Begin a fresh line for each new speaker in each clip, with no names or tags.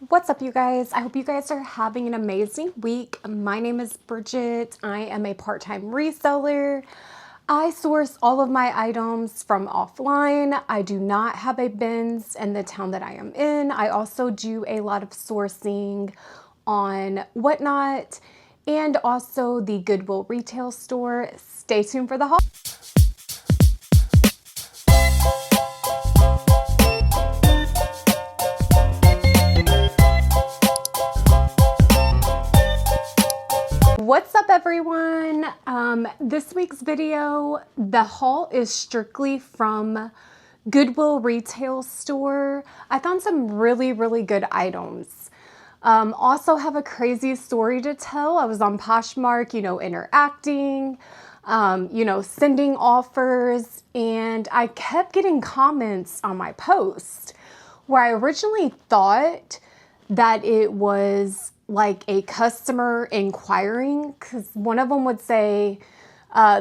What's up, you guys? I hope you guys are having an amazing week. My name is Bridget. I am a part-time reseller. I source all of my items from offline. I do not have a bins in the town that I am in. I also do a lot of sourcing on Whatnot and also the Goodwill retail store. Stay tuned for the haul. What's up, everyone? This week's video, the haul is strictly from Goodwill retail store. I found some really good items. Also have a crazy story to tell. I was on Poshmark, interacting, sending offers, and I kept getting comments on my post where I originally thought that it was like a customer inquiring, because one of them would say,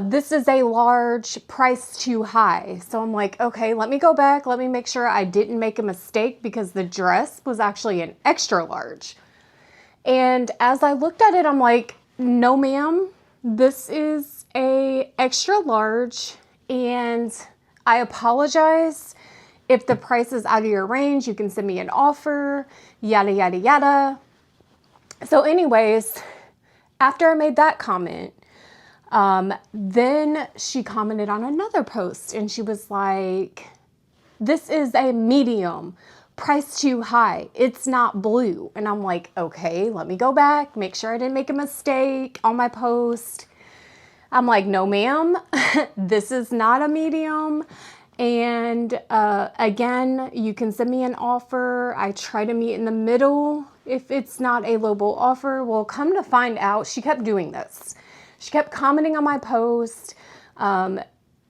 this is a large, price too high. So I'm like, okay, let me go back. Let me make sure I didn't make a mistake, because the dress was actually an extra large. And as I looked at it, I'm like, no, ma'am, this is a extra large, and I apologize. If the price is out of your range, you can send me an offer, yada, yada, yada. So anyways, after I made that comment, then she commented on another post, and she was like, this is a medium, price too high. It's not blue. And I'm like, okay, let me go back, make sure I didn't make a mistake on my post. I'm like, no, ma'am, this is not a medium. And again, you can send me an offer. I try to meet in the middle if it's not a lowball offer. Well, come to find out, she kept doing this. She kept commenting on my post,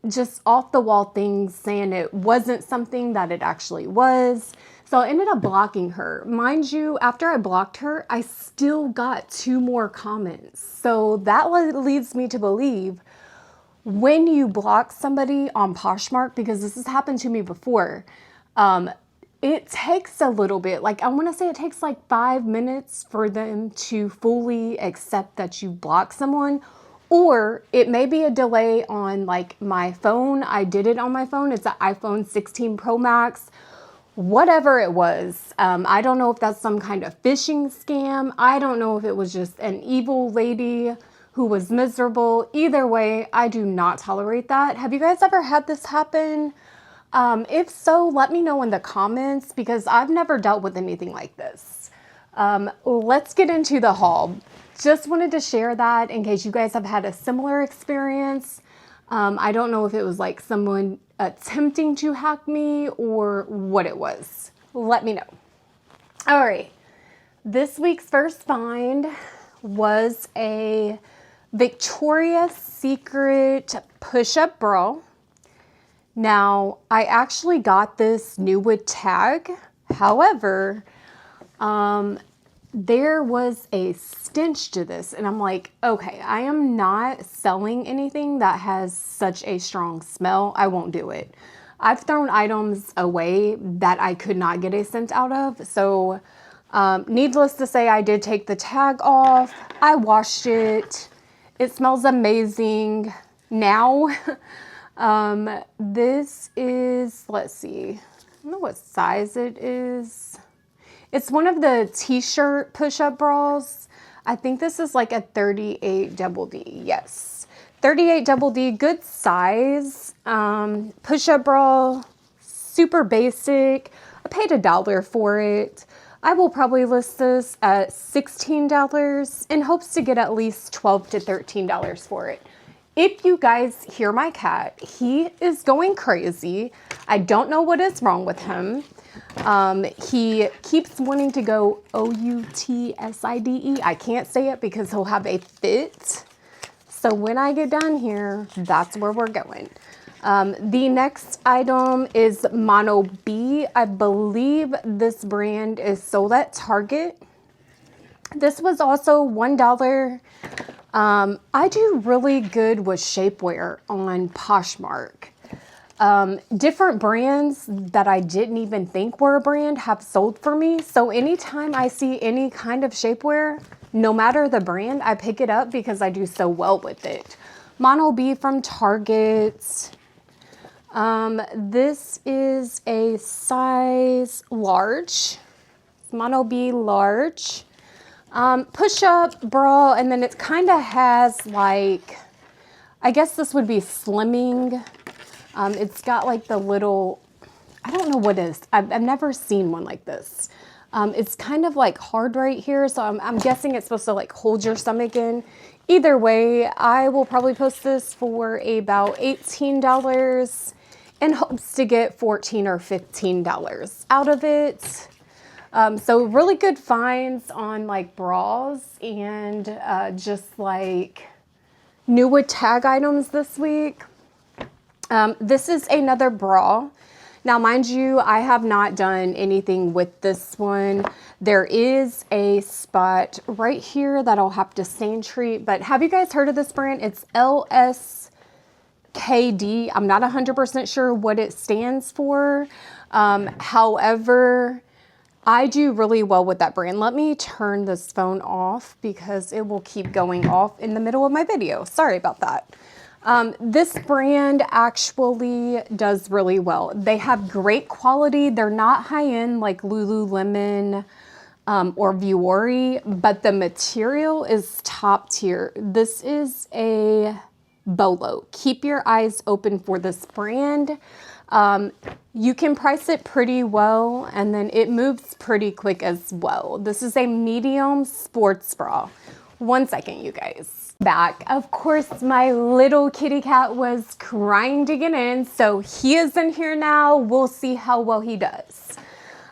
just off the wall things, saying it wasn't something that it actually was. So I ended up blocking her. Mind you, after I blocked her, I still got 2 more comments. So that leads me to believe, when you block somebody on Poshmark, because this has happened to me before, it takes a little bit. Like, I want to say it takes like 5 minutes for them to fully accept that you block someone. Or it may be a delay on like my phone. I did it on my phone. It's an iPhone 16 Pro Max. Whatever it was. I don't know if that's some kind of phishing scam. I don't know if it was just an evil lady who was miserable. Either way, I do not tolerate that. Have you guys ever had this happen? If so, let me know in the comments, because I've never dealt with anything like this. Let's get into the haul. Just wanted to share that in case you guys have had a similar experience. I don't know if it was like someone attempting to hack me or what it was. Let me know. All right. This week's first find was a Victoria's Secret push-up bra. Now, I actually got this new with tag. However, there was a stench to this, and I'm like, okay, I am not selling anything that has such a strong smell. I won't do it. I've thrown items away that I could not get a scent out of. So, needless to say, I did take the tag off. I washed it. It smells amazing now. This is, let's see, I don't know what size it is. It's one of the t-shirt push-up bras. I think this is like a 38 double D. Yes, 38 double D, good size. Push-up bra, super basic. I paid $1 for it. I will probably list this at $16 in hopes to get at least $12 to $13 for it. If you guys hear my cat, he is going crazy. I don't know what is wrong with him. He keeps wanting to go O-U-T-S-I-D-E. I can't say it because he'll have a fit. So when I get done here, that's where we're going. The next item is Mono B. I believe this brand is sold at Target. This was also $1. I do really good with shapewear on Poshmark. Different brands that I didn't even think were a brand have sold for me. So anytime I see any kind of shapewear, no matter the brand, I pick it up because I do so well with it. Mono B from Target. This is a size large. Mono B large. Push-up bra, and then it kind of has like, I guess this would be slimming. It's got like the little, I don't know what it is. I've never seen one like this. It's kind of like hard right here, so I'm guessing it's supposed to like hold your stomach in. Either way, I will probably post this for about $18 in hopes to get $14 or $15 out of it. So really good finds on like bras and just like new with tag items this week. This is another bra. Now, mind you, I have not done anything with this one. There is a spot right here that I'll have to stain treat, but have you guys heard of this brand? It's LSKD. I'm not 100% sure what it stands for. However, I do really well with that brand. Let me turn this phone off because it will keep going off in the middle of my video. Sorry about that. This brand actually does really well. They have great quality. They're not high-end like Lululemon or Vuori, but the material is top tier. This is a BOLO. Keep your eyes open for this brand. You can price it pretty well, and then it moves pretty quick as well. This is a medium sports bra. 1 second, you guys. Back. Of course, my little kitty cat was crying to get in, so he is in here now. We'll see how well he does.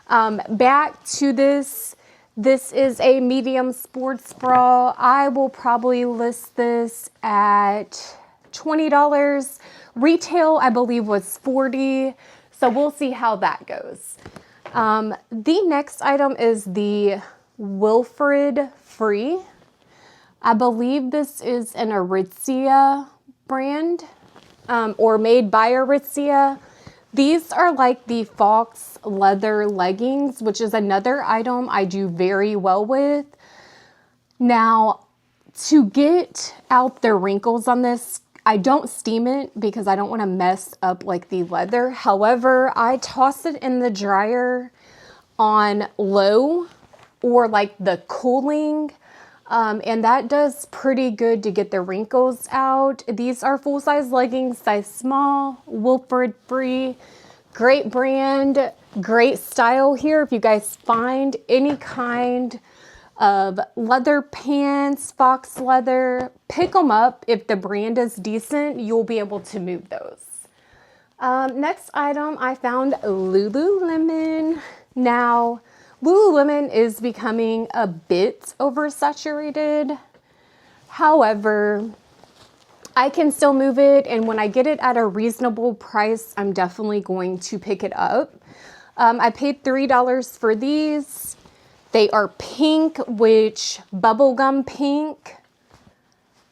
Back to this. This is a medium sports bra. I will probably list this at $20. Retail, I believe, was $40. So we'll see how that goes. The next item is the Wilfred Free. I believe this is an Aritzia brand or made by Aritzia. These are like the fox leather leggings, which is another item I do very well with. Now, to get out the wrinkles on this, I don't steam it because I don't want to mess up like the leather. However, I toss it in the dryer on low or like the cooling. And that does pretty good to get the wrinkles out. These are full-size leggings, size small, Wilfred Free. Great brand, great style here. If you guys find any kind of leather pants, fox leather, pick them up. If the brand is decent, you'll be able to move those. Next item, I found Lululemon. Now, Lululemon is becoming a bit oversaturated. However, I can still move it, and when I get it at a reasonable price, I'm definitely going to pick it up. I paid $3 for these. They are pink, which bubblegum pink.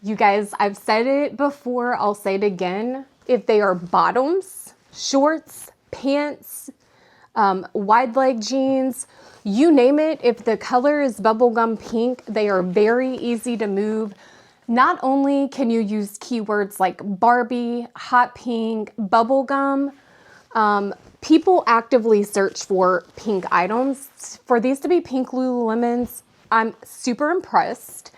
You guys, I've said it before, I'll say it again. If they are bottoms, shorts, pants, wide leg jeans, you name it, if the color is bubblegum pink, they are very easy to move. Not only can you use keywords like Barbie, hot pink, bubblegum, people actively search for pink items. For these to be pink Lululemons, I'm super impressed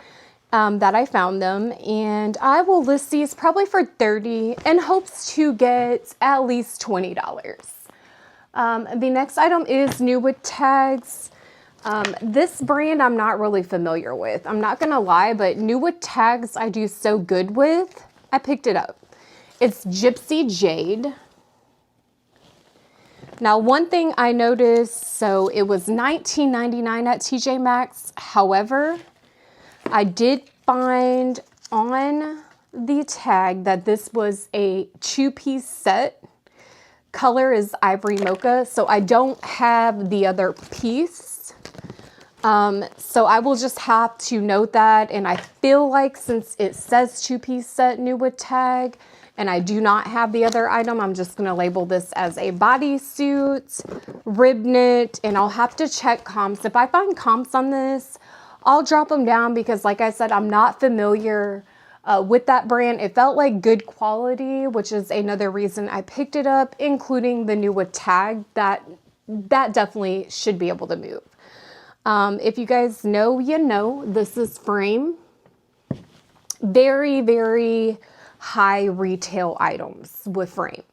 that I found them. And I will list these probably for $30 in hopes to get at least $20. The next item is new with tags. This brand I'm not really familiar with. I'm not gonna lie, but new with tags I do so good with. I picked it up. It's Gypsy Jade. Now, one thing I noticed, so it was $19.99 at TJ Maxx. However, I did find on the tag that this was a 2-piece set. Color is ivory mocha, so I don't have the other piece. So I will just have to note that, and I feel like since it says 2-piece set new with tag, and I do not have the other item. I'm just going to label this as a bodysuit, rib knit, and I'll have to check comps. If I find comps on this, I'll drop them down because, like I said, I'm not familiar with that brand. It felt like good quality, which is another reason I picked it up, including the new with tag. That definitely should be able to move. If you guys know, you know, this is Frame. Very, very high retail items with Frame.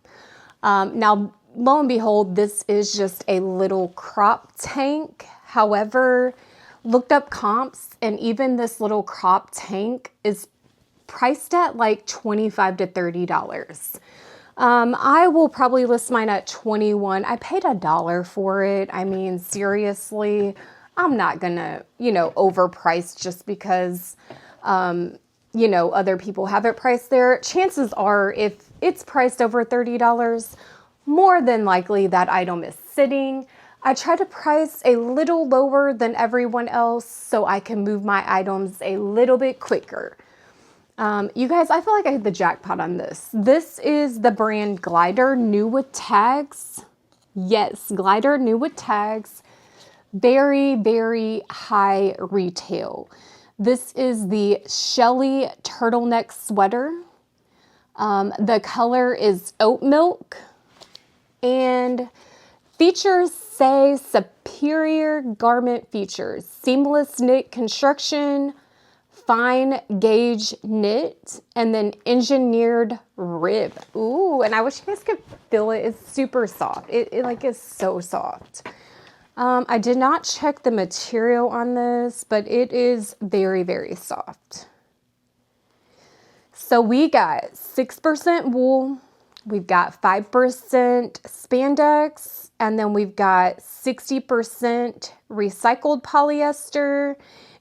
Now, lo and behold, this is just a little crop tank. However, looked up comps, and even this little crop tank is priced at like $25 to $30. I will probably list mine at $21. I paid $1 for it. I mean, seriously, I'm not gonna, you know, overprice just because, you know, other people have it priced there. Chances are, if it's priced over $30, more than likely that item is sitting. I try to price a little lower than everyone else so I can move my items a little bit quicker. You guys, I feel like I hit the jackpot on this. This is the brand Glider, new with tags. Yes, Glider, new with tags. Very, very high retail. This is the Shelly turtleneck sweater. The color is oat milk, and features say superior garment features, seamless knit construction, fine gauge knit, and then engineered rib. Ooh, and I wish you guys could feel it. It's super soft. It like is so soft. I did not check the material on this, but it is very, very soft. So we got 6% wool, we've got 5% spandex, and then we've got 60% recycled polyester,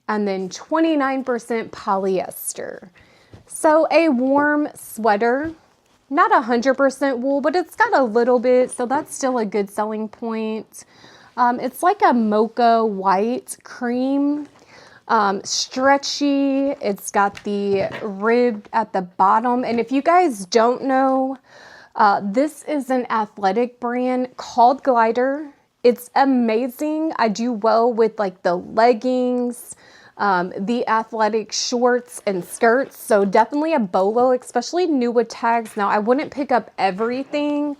and then 29% polyester. So a warm sweater, not 100% wool, but it's got a little bit, so that's still a good selling point. It's like a mocha white cream, stretchy. It's got the rib at the bottom. And if you guys don't know, this is an athletic brand called Glider. It's amazing. I do well with like the leggings, the athletic shorts and skirts. So definitely a BOLO, especially new with tags. Now, I wouldn't pick up everything.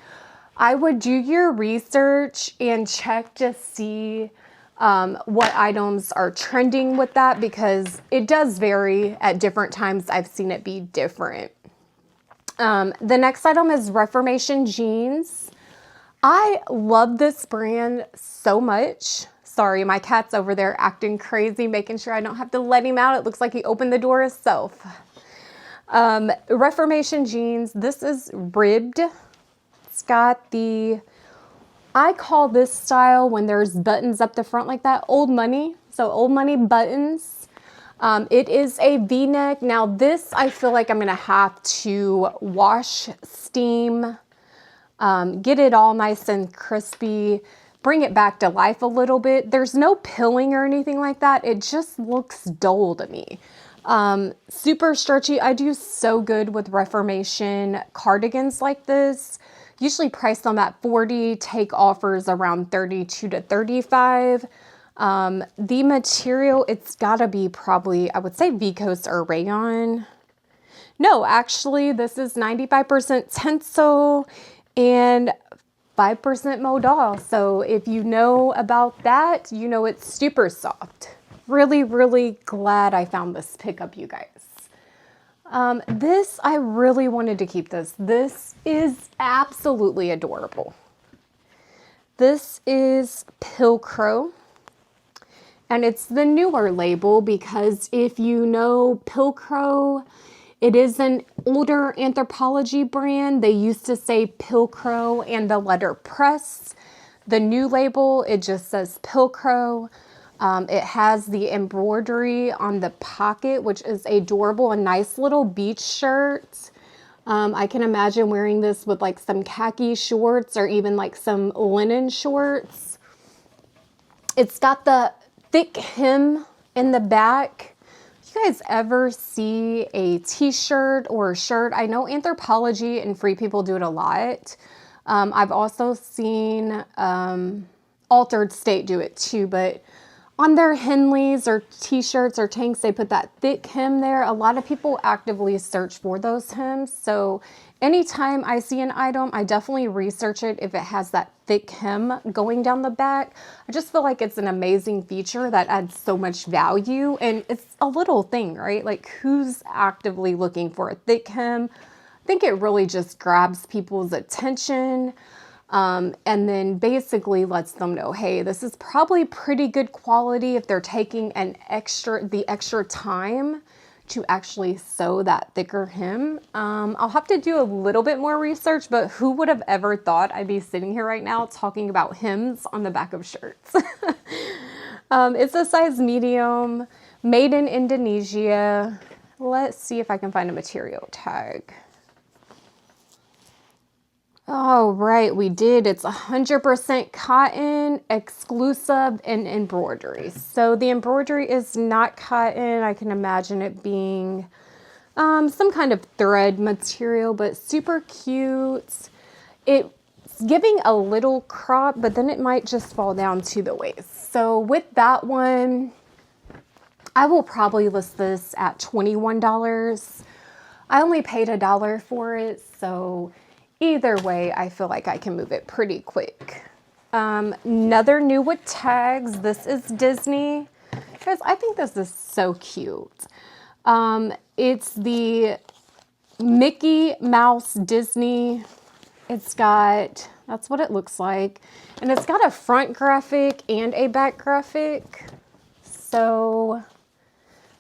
I would do your research and check to see what items are trending with that, because it does vary at different times. I've seen it be different. The next item is Reformation jeans. I love this brand so much. Sorry, my cat's over there acting crazy, making sure I don't have to let him out. It looks like he opened the door himself. Reformation jeans. This is ribbed. It's got the, I call this style when there's buttons up the front like that, old money. So old money buttons. It is a V-neck. Now this, I feel like I'm going to have to wash, steam, get it all nice and crispy, bring it back to life a little bit. There's no pilling or anything like that. It just looks dull to me. Super stretchy. I do so good with Reformation cardigans like this. Usually price them at $40, take offers around $32 to $35. The material, it's gotta be probably, I would say viscose or rayon. No, actually this is 95% tencel and 5% modal. So if you know about that, you know it's super soft. Really, really glad I found this pickup, you guys. This, I really wanted to keep this. This is absolutely adorable. This is Pilcrow, and it's the newer label because if you know Pilcrow, it is an older Anthropologie brand. They used to say Pilcrow and the letter press. The new label, it just says Pilcrow. It has the embroidery on the pocket, which is adorable. A nice little beach shirt. I can imagine wearing this with like some khaki shorts or even like some linen shorts. It's got the thick hem in the back. You you guys ever see a t-shirt or a shirt, I know Anthropologie and Free People do it a lot. I've also seen Altered State do it too, but on their Henleys or t-shirts or tanks, they put that thick hem there. A lot of people actively search for those hems. So anytime I see an item, I definitely research it if it has that thick hem going down the back. I just feel like it's an amazing feature that adds so much value, and it's a little thing, right? Like, who's actively looking for a thick hem? I think it really just grabs people's attention. And then basically lets them know, hey, this is probably pretty good quality if they're taking the extra time to actually sew that thicker hem. I'll have to do a little bit more research, but who would have ever thought I'd be sitting here right now talking about hems on the back of shirts? It's a size medium, made in Indonesia. Let's see if I can find a material tag. Oh, right, we did. It's 100% cotton, exclusive, and embroidery. So the embroidery is not cotton. I can imagine it being some kind of thread material, but super cute. It's giving a little crop, but then it might just fall down to the waist. So with that one, I will probably list this at $21. I only paid $1 for it, so either way, I feel like I can move it pretty quick. Another new with tags. This is Disney. Guys, I think this is so cute. It's the Mickey Mouse Disney. That's what it looks like. And it's got a front graphic and a back graphic. So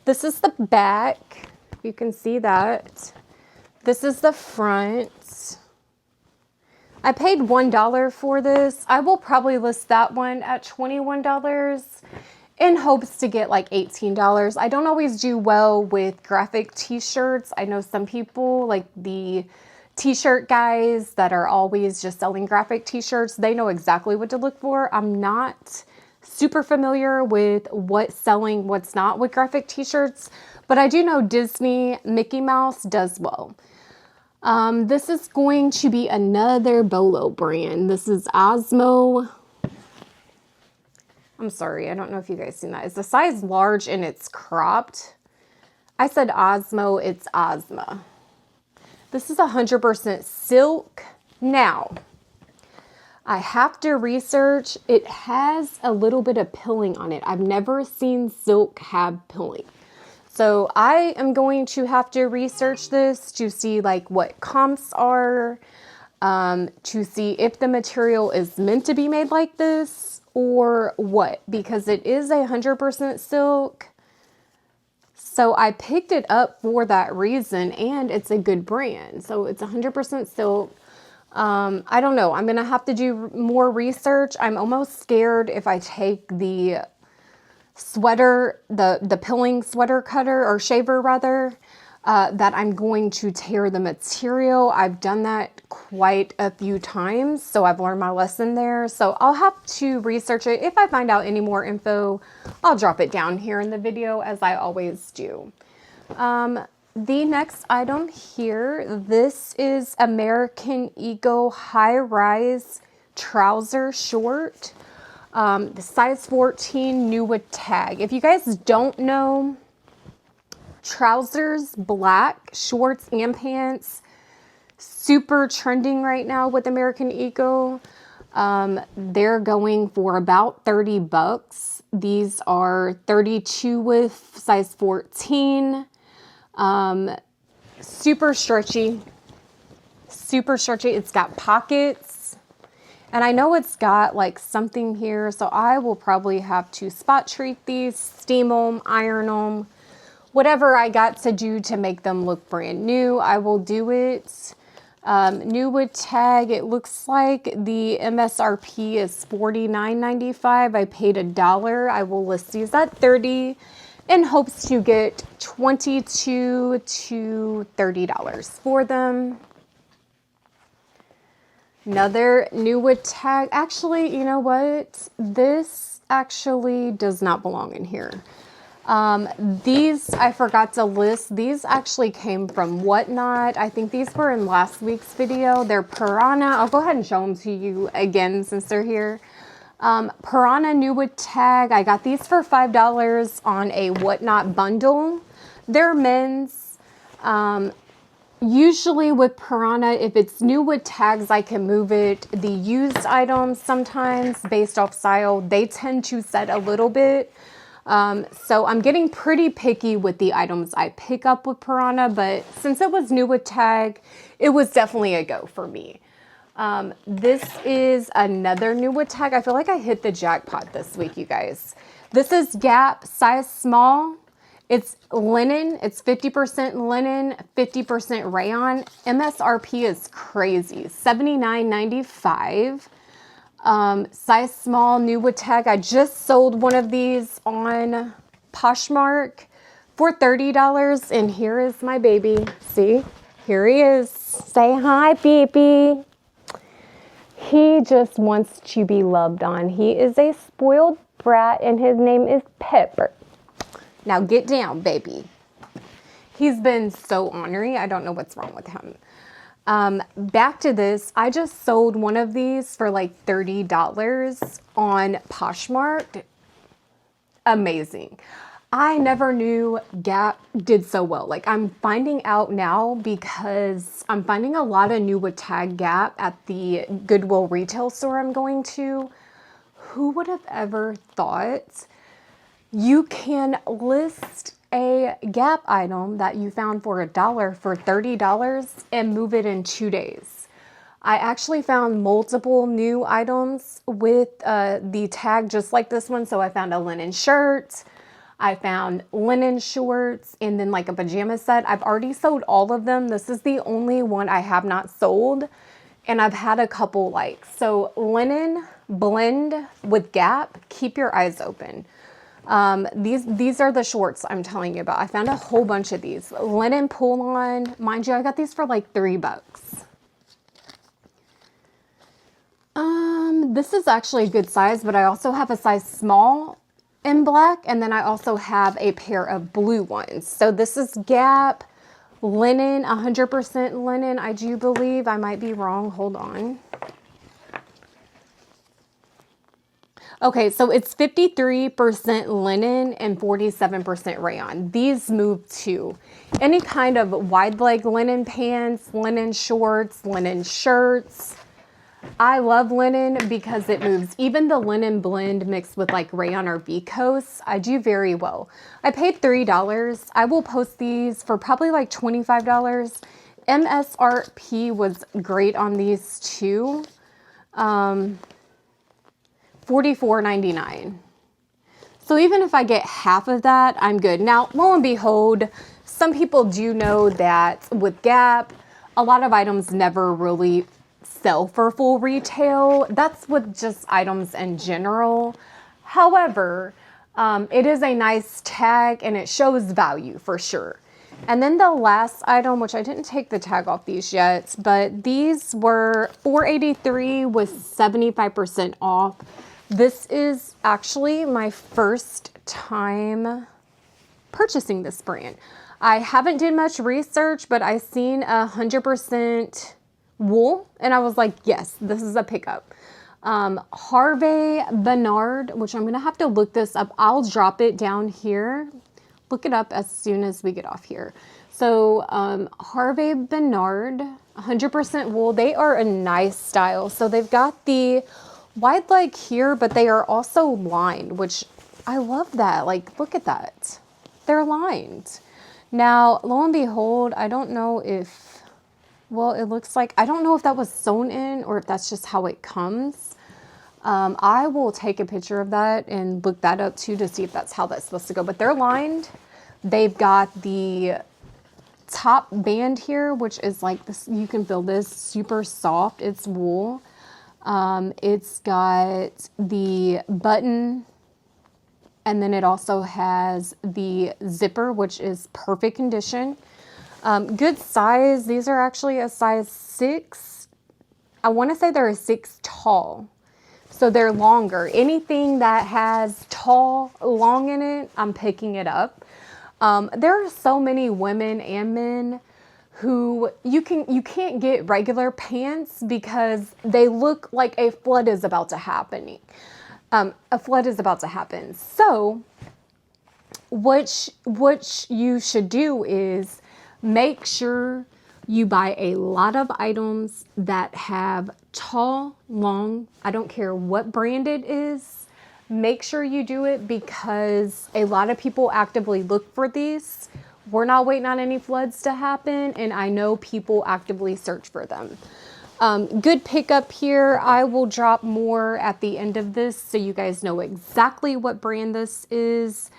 this is the back. You can see that. This is the front. I paid $1 for this. I will probably list that one at $21 in hopes to get like $18. I don't always do well with graphic t-shirts. I know some people, like the t-shirt guys that are always just selling graphic t-shirts, they know exactly what to look for. I'm not super familiar with what's selling, what's not with graphic t-shirts, but I do know Disney Mickey Mouse does well. This is going to be another BOLO brand. This is Osmo. I'm sorry, I don't know if you guys seen that. It's a size large and it's cropped. I said Osmo, it's Ozma. This is 100% silk. Now, I have to research. It has a little bit of pilling on it. I've never seen silk have pilling. So I am going to have to research this to see like what comps are, to see if the material is meant to be made like this or what, because it is 100% silk. So I picked it up for that reason, and it's a good brand. So it's 100% silk. I don't know. I'm going to have to do more research. I'm almost scared if I take the sweater, the pilling sweater cutter or shaver rather, that I'm going to tear the material. I've done that quite a few times, so I've learned my lesson there. So I'll have to research it. If I find out any more info, I'll drop it down here in the video as I always do. The next item here, this is American Eagle High Rise Trouser Short. The size 14, new with tag. If you guys don't know, trousers, black, shorts and pants, super trending right now with American Eagle. They're going for about $30. These are 32 width, size 14. Super stretchy. Super stretchy. It's got pockets. And I know it's got like something here, so I will probably have to spot treat these, steam them, iron them, whatever I got to do to make them look brand new, I will do it. New with tag, it looks like the MSRP is $49.95. I paid $1. I will list these at $30 in hopes to get $22 to $30 for them. Another new with tag. Actually, you know what? This actually does not belong in here. These, I forgot to list. These actually came from Whatnot. I think these were in last week's video. They're Piranha. I'll go ahead and show them to you again since they're here. Piranha new with tag. I got these for $5 on a Whatnot bundle. They're men's. Usually with Piranha, if it's new with tags, I can move it. The used items sometimes based off style, they tend to set a little bit. So I'm getting pretty picky with the items I pick up with Piranha, but since it was new with tag, it was definitely a go for me. This is another new with tag. I feel like I hit the jackpot this week, you guys. This is Gap, size small. It's linen. It's 50% linen, 50% rayon. MSRP is crazy, $79.95. Size small, new with tag. I just sold one of these on Poshmark for $30, and here is my baby. See, here he is. Say hi, baby. He just wants to be loved on. He is a spoiled brat, and his name is Pepper. Now get down, baby. He's been so ornery. I don't know what's wrong with him. Back to this, I just sold one of these for like $30 on Poshmark. Amazing. I never knew Gap did so well. Like, I'm finding out now because I'm finding a lot of new with tag Gap at the Goodwill retail store I'm going to. Who would have ever thought you can list a Gap item that you found for $1 for $30 and move it in 2 days? I actually found multiple new items with the tag just like this one. So I found a linen shirt, I found linen shorts, and then like a pajama set. I've already sold all of them. This is the only one I have not sold, and I've had a couple likes. So linen blend with Gap, keep your eyes open. These are the shorts I'm telling you about. I found a whole bunch of these. Linen pull-on. Mind you, I got these for like $3. This is actually a good size, but I also have a size small in black, and then I also have a pair of blue ones. So this is Gap linen, 100% linen, I do believe. I might be wrong. Hold on. Okay, so it's 53% linen and 47% rayon. These move too. Any kind of wide leg linen pants, linen shorts, linen shirts. I love linen because it moves. Even the linen blend mixed with like rayon or viscose, I do very well. I paid $3. I will post these for probably like $25. MSRP was great on these too. $44.99. So even if I get half of that, I'm good. Now, lo and behold, some people do know that with Gap, a lot of items never really sell for full retail. That's with just items in general. However, it is a nice tag and it shows value for sure. And then the last item, which I didn't take the tag off these yet, but these were $4.83 with 75% off. This is actually my first time purchasing this brand. I haven't did much research, but I seen 100% wool, and I was like, yes, this is a pickup. Harvey Bernard, which I'm gonna have to look this up. I'll drop it down here. Look it up as soon as we get off here. So Harvey Bernard, 100% wool. They are a nice style. So they've got the wide leg here, but they are also lined, which I love that. Like, look at that. They're lined. Now, lo and behold, I don't know if, well, it looks like, I don't know if that was sewn in or if that's just how it comes. I will take a picture of that and look that up too to see if that's how that's supposed to go. But they're lined. They've got the top band here, which is like this. You can feel this super soft. It's wool. It's got the button, and then it also has the zipper, which is perfect condition. Good size. These are actually a size 6. I want to say they're a 6 tall. So they're longer. Anything that has tall, long in it, I'm picking it up. There are so many women and men who you can't get regular pants because they look like a flood is about to happen. A flood is about to happen. So what you should do is make sure you buy a lot of items that have tall, long, I don't care what brand it is. Make sure you do it because a lot of people actively look for these. We're not waiting on any floods to happen, and I know people actively search for them. Good pickup here. I will drop more at the end of this so you guys know exactly what brand this is,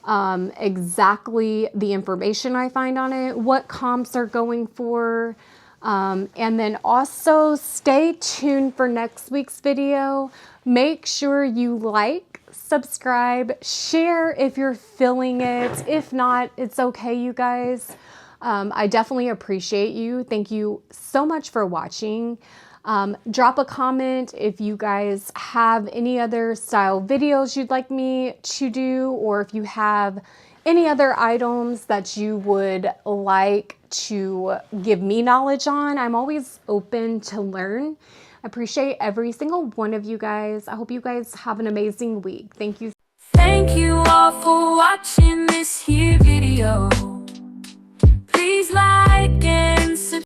exactly the information I find on it, what comps are going for, and then also stay tuned for next week's video. Make sure you like, subscribe, share if you're feeling it. If not, it's okay, you guys. I definitely appreciate you. Thank you so much for watching. Drop a comment if you guys have any other style videos you'd like me to do, or if you have any other items that you would like to give me knowledge on. I'm always open to learn. I appreciate every single one of you guys. I hope you guys have an amazing week. Thank you.
Thank you all for watching.